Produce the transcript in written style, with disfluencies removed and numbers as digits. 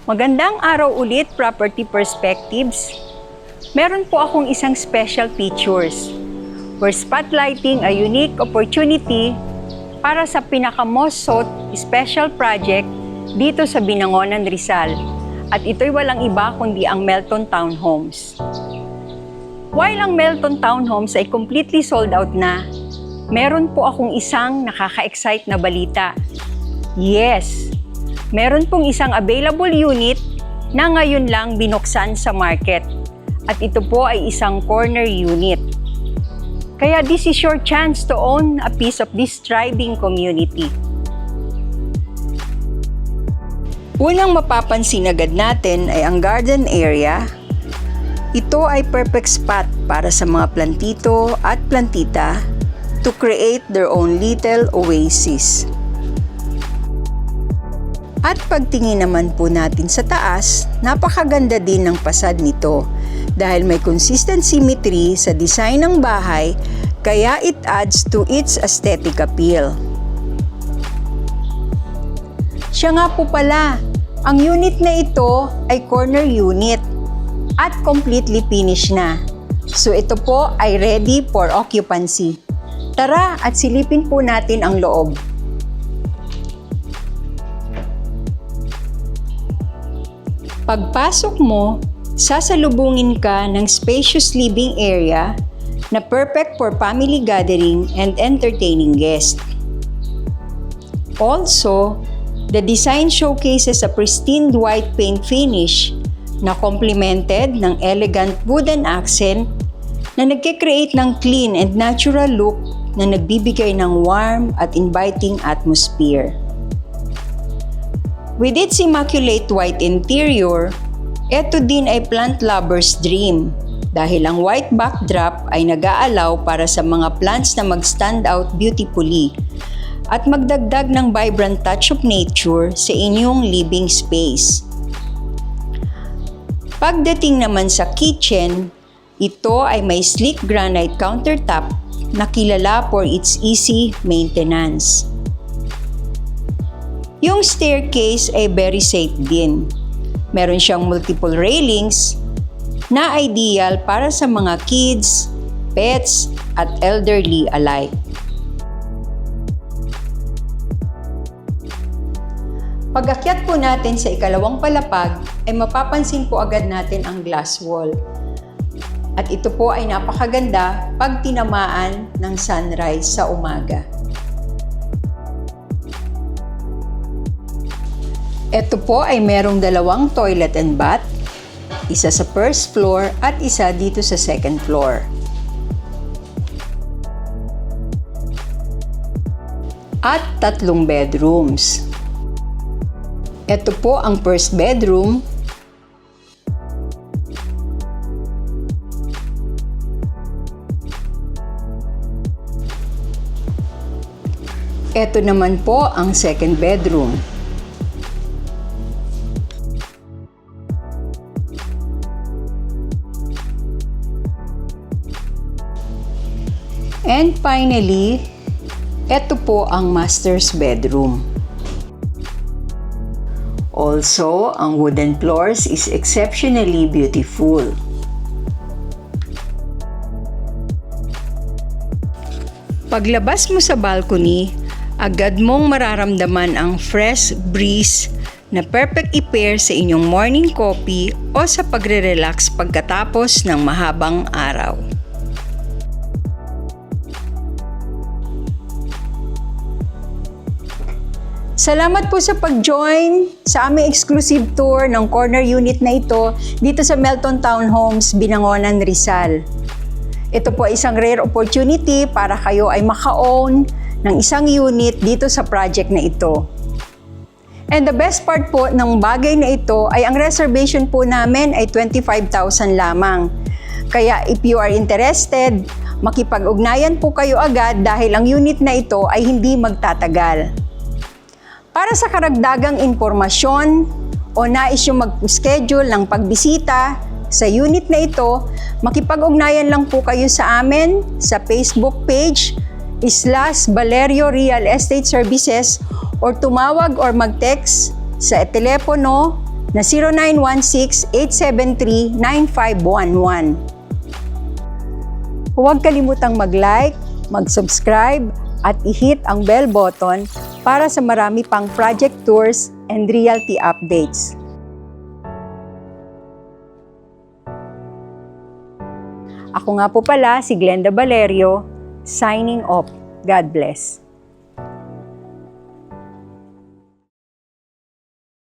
Magandang araw ulit, Property Perspectives. Meron po akong isang special features. We're spotlighting a unique opportunity para sa pinaka-most sought special project dito sa Binangonan, Rizal. At ito'y walang iba kundi ang Melton Townhomes. While ang Melton Townhomes ay completely sold out na, meron po akong isang nakaka-excite na balita. Yes! Meron pong isang available unit na ngayon lang binuksan sa market. At ito po ay isang corner unit. Kaya this is your chance to own a piece of this thriving community. Unang mapapansin agad natin ay ang garden area. Ito ay perfect spot para sa mga plantito at plantita to create their own little oasis. At pagtingin naman po natin sa taas, napakaganda din ng pasad nito dahil may consistent symmetry sa design ng bahay kaya it adds to its aesthetic appeal. Siya nga po pala, ang unit na ito ay corner unit at completely finished na. So ito po ay ready for occupancy. Tara at silipin po natin ang loob. Pagpasok mo, sasalubungin ka ng spacious living area na perfect for family gathering and entertaining guests. Also, the design showcases a pristine white paint finish na complemented ng elegant wooden accent na nagkikreate ng clean and natural look na nagbibigay ng warm at inviting atmosphere. With its immaculate white interior, ito din ay plant lover's dream dahil ang white backdrop ay nag-aalaw para sa mga plants na mag-stand out beautifully at magdagdag ng vibrant touch of nature sa inyong living space. Pagdating naman sa kitchen, ito ay may sleek granite countertop na kilala for its easy maintenance. Yung staircase ay very safe din. Meron siyang multiple railings na ideal para sa mga kids, pets, at elderly alike. Pag-akyat po natin sa ikalawang palapag ay mapapansin po agad natin ang glass wall. At ito po ay napakaganda pag tinamaan ng sunrise sa umaga. Ito po ay merong dalawang toilet and bath, isa sa first floor at isa dito sa second floor. At 3 bedrooms. Ito po ang first bedroom. Ito naman po ang second bedroom. And finally, ito po ang master's bedroom. Also, ang wooden floors is exceptionally beautiful. Paglabas mo sa balcony, agad mong mararamdaman ang fresh breeze na perfect i-pair sa inyong morning coffee o sa pagre-relax pagkatapos ng mahabang araw. Salamat po sa pag-join sa aming exclusive tour ng corner unit na ito dito sa Melton Townhomes, Binangonan, Rizal. Ito po ay isang rare opportunity para kayo ay maka-own ng isang unit dito sa project na ito. And the best part po ng bagay na ito ay ang reservation po namin ay 25,000 lamang. Kaya if you are interested, makipag-ugnayan po kayo agad dahil ang unit na ito ay hindi magtatagal. Para sa karagdagang impormasyon o nais yung mag-schedule ng pagbisita sa unit na ito, makipag-ugnayan lang po kayo sa amin sa Facebook page /Valerio Real Estate Services or tumawag or mag-text sa telepono na 0916-873-9511. Huwag kalimutang mag-like, mag-subscribe, at i-hit ang bell button para sa marami pang project tours and realty updates. Ako nga po pala si Glenda Valerio, signing off. God bless.